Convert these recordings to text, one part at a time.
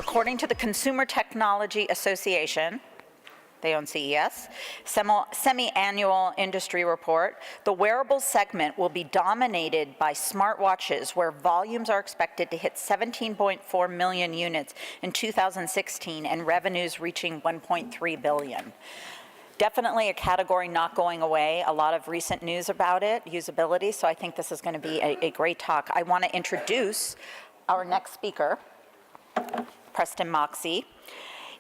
According to the Consumer Technology Association, they own CES, semi-annual industry report, the wearables segment will be dominated by smartwatches, where volumes are expected to hit 17.4 million units in 2016 and revenues reaching 1.3 billion. Definitely a category not going away. A lot of recent news about it, usability, so I think this is going to be a great talk. I want to introduce our next speaker, Preston Moxey.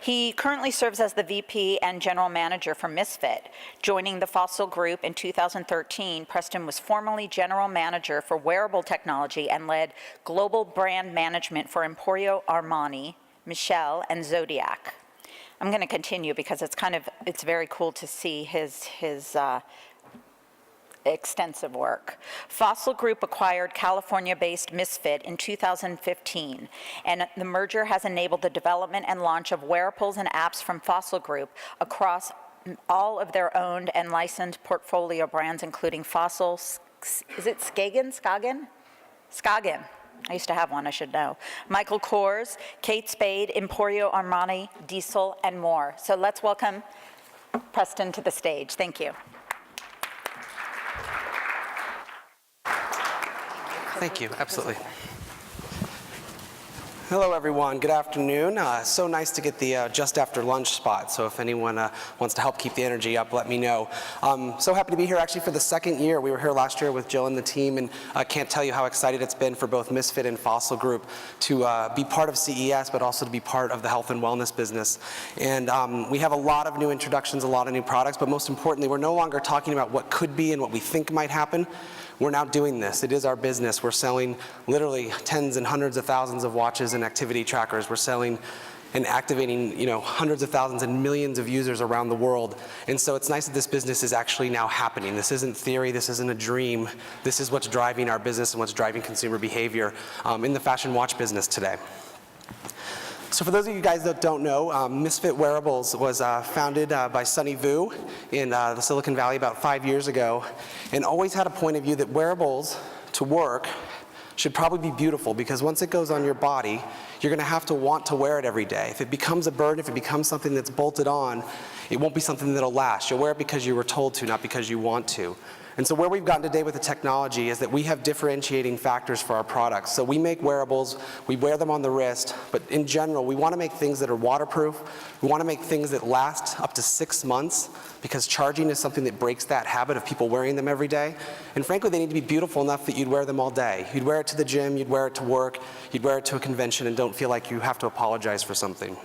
He currently serves as the VP and General Manager for Misfit. Joining the Fossil Group in 2013, Preston was formerly General Manager for Wearable Technology and led global brand management for Emporio Armani, Michelle, and Zodiac. I'm going to continue because it's very cool to see his extensive work. Fossil Group acquired California-based Misfit in 2015, and the merger has enabled the development and launch of wearables and apps from Fossil Group across all of their owned and licensed portfolio brands, including Fossil, is it Skagen? Skagen. I used to have one, I should know. Michael Kors, Kate Spade, Emporio Armani, Diesel, and more. So let's welcome Preston to the stage. Thank you. Thank you, absolutely. Hello everyone, good afternoon. So nice to get the just after lunch spot, so if anyone wants to help keep the energy up, let me know. So happy to be here actually for the second year. We were here last year with Jill and the team, and I can't tell you how excited it's been for both Misfit and Fossil Group to be part of CES, but also to be part of the health and wellness business. And we have a lot of new introductions, a lot of new products, but most importantly, we're no longer talking about what could be and what we think might happen. We're now doing this. It is our business. We're selling literally tens and hundreds of thousands of watches and activity trackers. We're selling and activating, hundreds of thousands and millions of users around the world. And so it's nice that this business is actually now happening. This isn't theory. This isn't a dream. This is what's driving our business and what's driving consumer behavior in the fashion watch business today. So for those of you guys that don't know, Misfit Wearables was founded by Sunny Vu in the Silicon Valley about 5 years ago, and always had a point of view that wearables to work should probably be beautiful, because once it goes on your body, you're going to have to want to wear it every day. If it becomes a burden, if it becomes something that's bolted on, it won't be something that'll last. You'll wear it because you were told to, not because you want to. And so where we've gotten today with the technology is that we have differentiating factors for our products. So we make wearables, we wear them on the wrist, but in general, we want to make things that are waterproof. We want to make things that last up to 6 months, because charging is something that breaks that habit of people wearing them every day. And frankly, they need to be beautiful enough that you'd wear them all day. You'd wear it to the gym, you'd wear it to work, you'd wear it to a convention and don't feel like you have to apologize for something.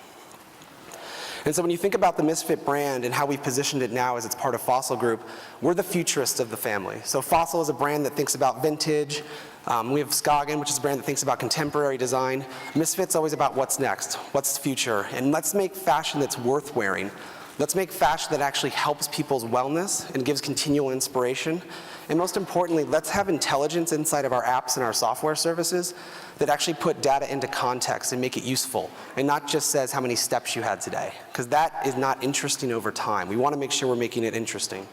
And so when you think about the Misfit brand and how we've positioned it now as it's part of Fossil Group, we're the futurists of the family. So Fossil is a brand that thinks about vintage. We have Skagen, which is a brand that thinks about contemporary design. Misfit's always about what's next, what's the future, and let's make fashion that's worth wearing. Let's make fashion that actually helps people's wellness and gives continual inspiration. And most importantly, let's have intelligence inside of our apps and our software services that actually put data into context and make it useful, and not just says how many steps you had today, because that is not interesting over time. We want to make sure we're making it interesting.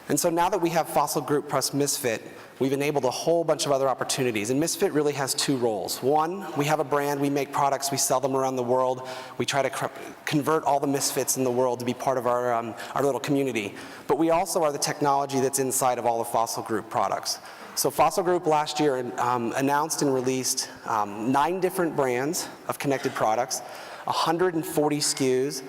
And so now that we have Fossil Group plus Misfit, we've enabled a whole bunch of other opportunities. And Misfit really has two roles. One, we have a brand, we make products, we sell them around the world. We try to convert all the Misfits in the world to be part of our little community. But we also are the technology that's inside of all the Fossil Group products. So Fossil Group last year announced and released 9 different brands of connected products, 140 SKUs.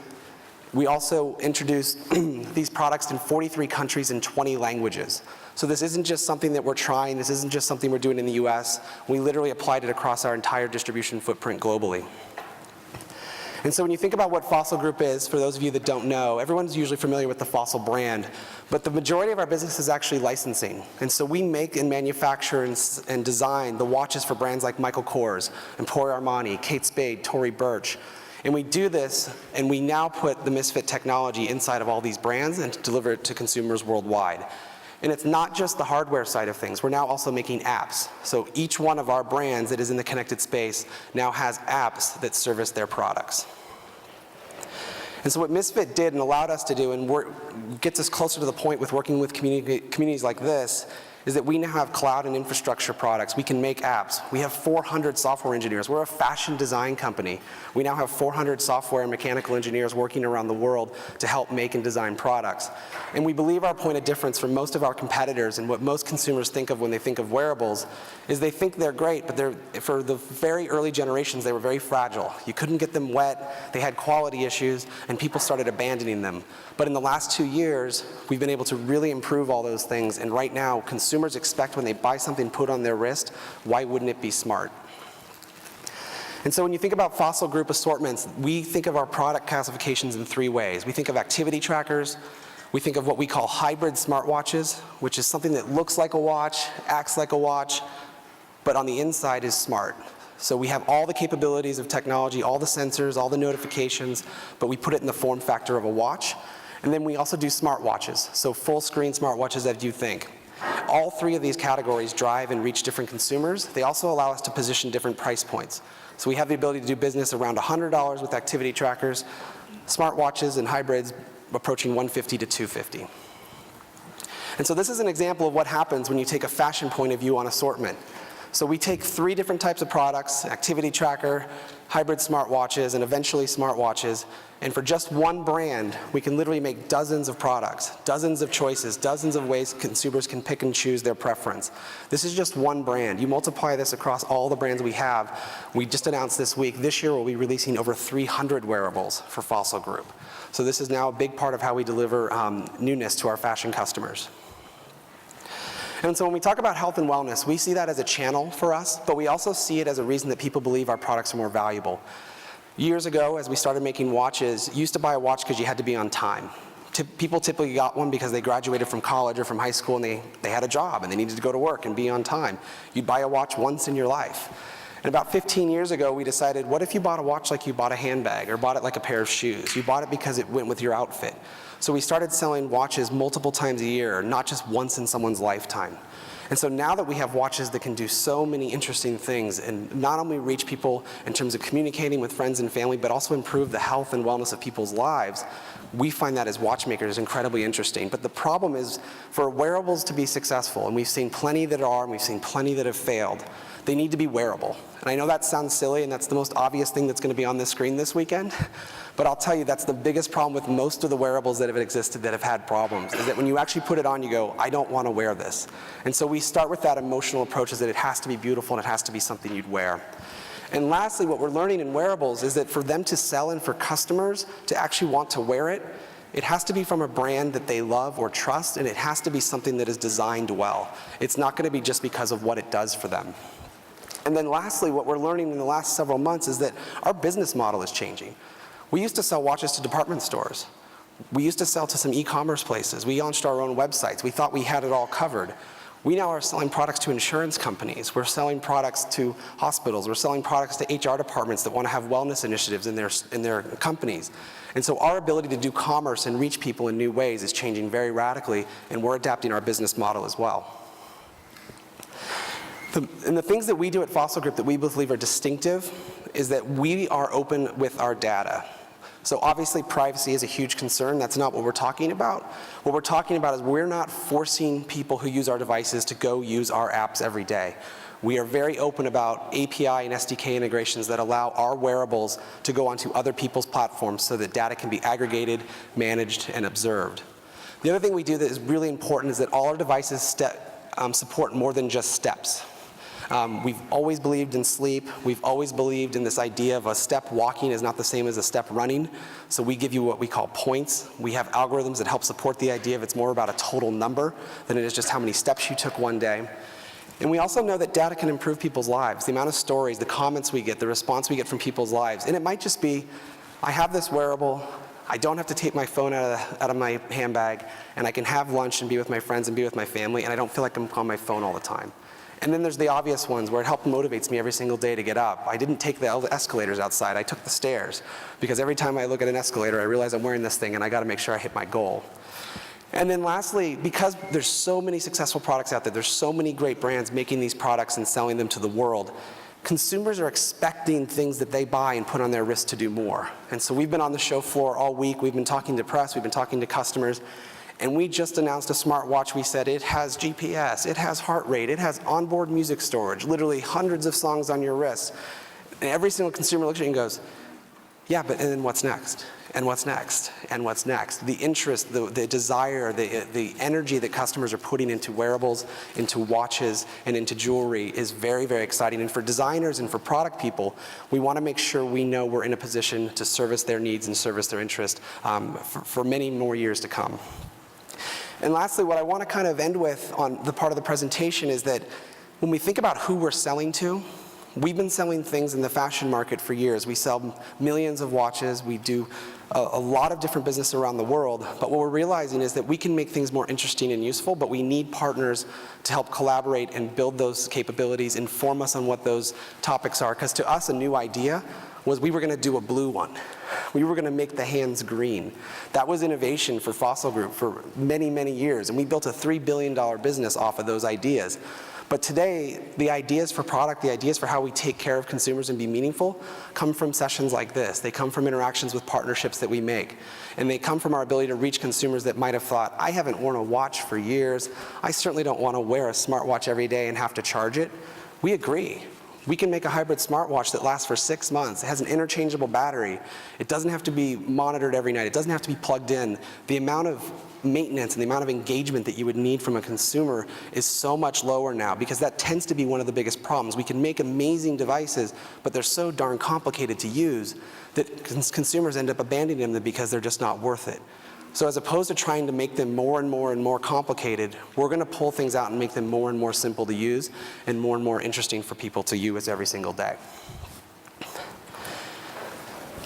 We also introduced these products in 43 countries in 20 languages. So this isn't just something that we're trying, this isn't just something we're doing in the US. We literally applied it across our entire distribution footprint globally. And so when you think about what Fossil Group is, for those of you that don't know, everyone's usually familiar with the Fossil brand, but the majority of our business is actually licensing. And so we make and manufacture and design the watches for brands like Michael Kors, Emporio Armani, Kate Spade, Tory Burch. And we do this, and we now put the Misfit technology inside of all these brands and deliver it to consumers worldwide. And it's not just the hardware side of things. We're now also making apps. So each one of our brands that is in the connected space now has apps that service their products. And so what Misfit did and allowed us to do, and gets us closer to the point with working with communities like this, is that we now have cloud and infrastructure products. We can make apps. We have 400 software engineers. We're a fashion design company. We now have 400 software and mechanical engineers working around the world to help make and design products. And we believe our point of difference from most of our competitors and what most consumers think of when they think of wearables is they think they're great, but for the very early generations, they were very fragile. You couldn't get them wet, they had quality issues, and people started abandoning them. But in the last 2 years, we've been able to really improve all those things, and right now, consumers expect when they buy something put on their wrist, why wouldn't it be smart? And so when you think about Fossil Group assortments, we think of our product classifications in 3 ways. We think of activity trackers, we think of what we call hybrid smartwatches, which is something that looks like a watch, acts like a watch, but on the inside is smart. So we have all the capabilities of technology, all the sensors, all the notifications, but we put it in the form factor of a watch. And then we also do smartwatches, so full screen smartwatches that you think. All 3 of these categories drive and reach different consumers. They also allow us to position different price points. So we have the ability to do business around $100 with activity trackers, smartwatches and hybrids approaching $150 to $250. And so this is an example of what happens when you take a fashion point of view on assortment. So we take 3 different types of products, activity tracker, hybrid smartwatches, and eventually smartwatches, and for just one brand, we can literally make dozens of products, dozens of choices, dozens of ways consumers can pick and choose their preference. This is just one brand. You multiply this across all the brands we have. We just announced this week, this year we'll be releasing over 300 wearables for Fossil Group. So this is now a big part of how we deliver newness to our fashion customers. And so when we talk about health and wellness, we see that as a channel for us, but we also see it as a reason that people believe our products are more valuable. Years ago, as we started making watches, you used to buy a watch because you had to be on time. People typically got one because they graduated from college or from high school and they had a job and they needed to go to work and be on time. You'd buy a watch once in your life. And about 15 years ago, we decided, what if you bought a watch like you bought a handbag or bought it like a pair of shoes? You bought it because it went with your outfit. So we started selling watches multiple times a year, not just once in someone's lifetime. And so now that we have watches that can do so many interesting things and not only reach people in terms of communicating with friends and family, but also improve the health and wellness of people's lives, we find that as watchmakers incredibly interesting. But the problem is, for wearables to be successful, and we've seen plenty that are and we've seen plenty that have failed, they need to be wearable. And I know that sounds silly and that's the most obvious thing that's going to be on this screen this weekend, but I'll tell you that's the biggest problem with most of the wearables that have existed that have had problems, is that when you actually put it on, you go, I don't want to wear this. And so we start with that emotional approach, is that it has to be beautiful and it has to be something you'd wear. And lastly, what we're learning in wearables is that for them to sell and for customers to actually want to wear it, it has to be from a brand that they love or trust, and it has to be something that is designed well. It's not going to be just because of what it does for them. And then lastly, what we're learning in the last several months is that our business model is changing. We used to sell watches to department stores. We used to sell to some e-commerce places. We launched our own websites. We thought we had it all covered. We now are selling products to insurance companies. We're selling products to hospitals. We're selling products to HR departments that want to have wellness initiatives in their companies. And so our ability to do commerce and reach people in new ways is changing very radically, and we're adapting our business model as well. And the things that we do at Fossil Group that we believe are distinctive is that we are open with our data. So obviously privacy is a huge concern. That's not what we're talking about. What we're talking about is we're not forcing people who use our devices to go use our apps every day. We are very open about API and SDK integrations that allow our wearables to go onto other people's platforms so that data can be aggregated, managed, and observed. The other thing we do that is really important is that all our devices support more than just steps. We've always believed in sleep. We've always believed in this idea of a step walking is not the same as a step running. So we give you what we call points. We have algorithms that help support the idea of it's more about a total number than it is just how many steps you took one day. And we also know that data can improve people's lives. The amount of stories, the comments we get, the response we get from people's lives. And it might just be, I have this wearable, I don't have to take my phone out of my handbag, and I can have lunch and be with my friends and be with my family, and I don't feel like I'm on my phone all the time. And then there's the obvious ones where it motivates me every single day to get up. I didn't take the escalators outside, I took the stairs. Because every time I look at an escalator, I realize I'm wearing this thing and I gotta make sure I hit my goal. And then lastly, because there's so many successful products out there, there's so many great brands making these products and selling them to the world, consumers are expecting things that they buy and put on their wrist to do more. And so we've been on the show floor all week, we've been talking to press, we've been talking to customers, And we just announced a smartwatch. We said it has GPS, it has heart rate, it has onboard music storage, literally hundreds of songs on your wrist. And every single consumer looks at you and goes, yeah, but and then what's next? And what's next? And what's next? The interest, the desire, the energy that customers are putting into wearables, into watches, and into jewelry is very, very exciting. And for designers and for product people, we want to make sure we know we're in a position to service their needs and service their interest for many more years to come. And lastly, what I want to kind of end with on the part of the presentation is that when we think about who we're selling to, we've been selling things in the fashion market for years. We sell millions of watches. We do a lot of different business around the world. But what we're realizing is that we can make things more interesting and useful, but we need partners to help collaborate and build those capabilities, inform us on what those topics are. Because to us, a new idea was we were going to do a blue one. We were going to make the hands green. That was innovation for Fossil Group for many, many years. And we built a $3 billion business off of those ideas. But today, the ideas for product, the ideas for how we take care of consumers and be meaningful come from sessions like this. They come from interactions with partnerships that we make. And they come from our ability to reach consumers that might have thought, I haven't worn a watch for years. I certainly don't want to wear a smartwatch every day and have to charge it. We agree. We can make a hybrid smartwatch that lasts for 6 months. It has an interchangeable battery. It doesn't have to be monitored every night. It doesn't have to be plugged in. The amount of maintenance and the amount of engagement that you would need from a consumer is so much lower now, because that tends to be one of the biggest problems. We can make amazing devices, but they're so darn complicated to use that consumers end up abandoning them because they're just not worth it. So as opposed to trying to make them more and more and more complicated, we're going to pull things out and make them more and more simple to use and more interesting for people to use every single day.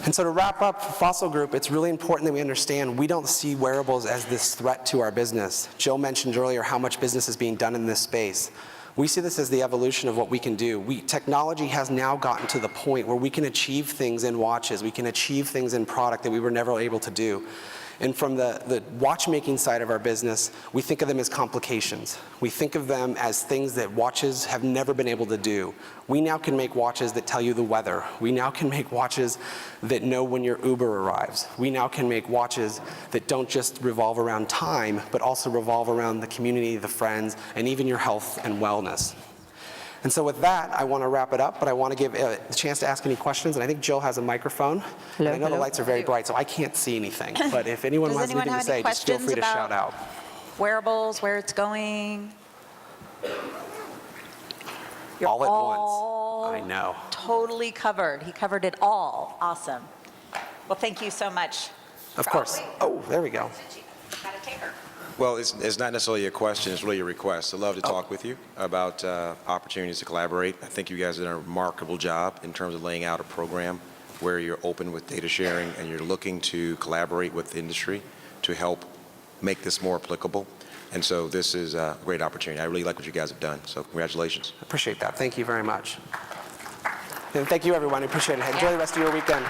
And so to wrap up, for Fossil Group, it's really important that we understand we don't see wearables as this threat to our business. Jill mentioned earlier how much business is being done in this space. We see this as the evolution of what we can do. Technology has now gotten to the point where we can achieve things in watches, we can achieve things in product that we were never able to do. And from the watchmaking side of our business, we think of them as complications. We think of them as things that watches have never been able to do. We now can make watches that tell you the weather. We now can make watches that know when your Uber arrives. We now can make watches that don't just revolve around time, but also revolve around the community, the friends, and even your health and wellness. And so with that, I want to wrap it up, but I want to give a chance to ask any questions. And I think Jill has a microphone. Hello, and I know hello. the lights are very bright, so I can't see anything. But if anyone has anything to say, just feel free to shout out. Wearables, where it's going? You're All at all once. I know. Totally covered. He covered it all. Awesome. Well, thank you so much. Of course. Oh, there we go. Got a taker. Well, it's not necessarily a question, it's really a request. I'd love to talk with you about opportunities to collaborate. I think you guys did a remarkable job in terms of laying out a program where you're open with data sharing and you're looking to collaborate with the industry to help make this more applicable. And so this is a great opportunity. I really like what you guys have done, so congratulations. Appreciate that. Thank you very much. And thank you, everyone. I appreciate it. Enjoy the rest of your weekend.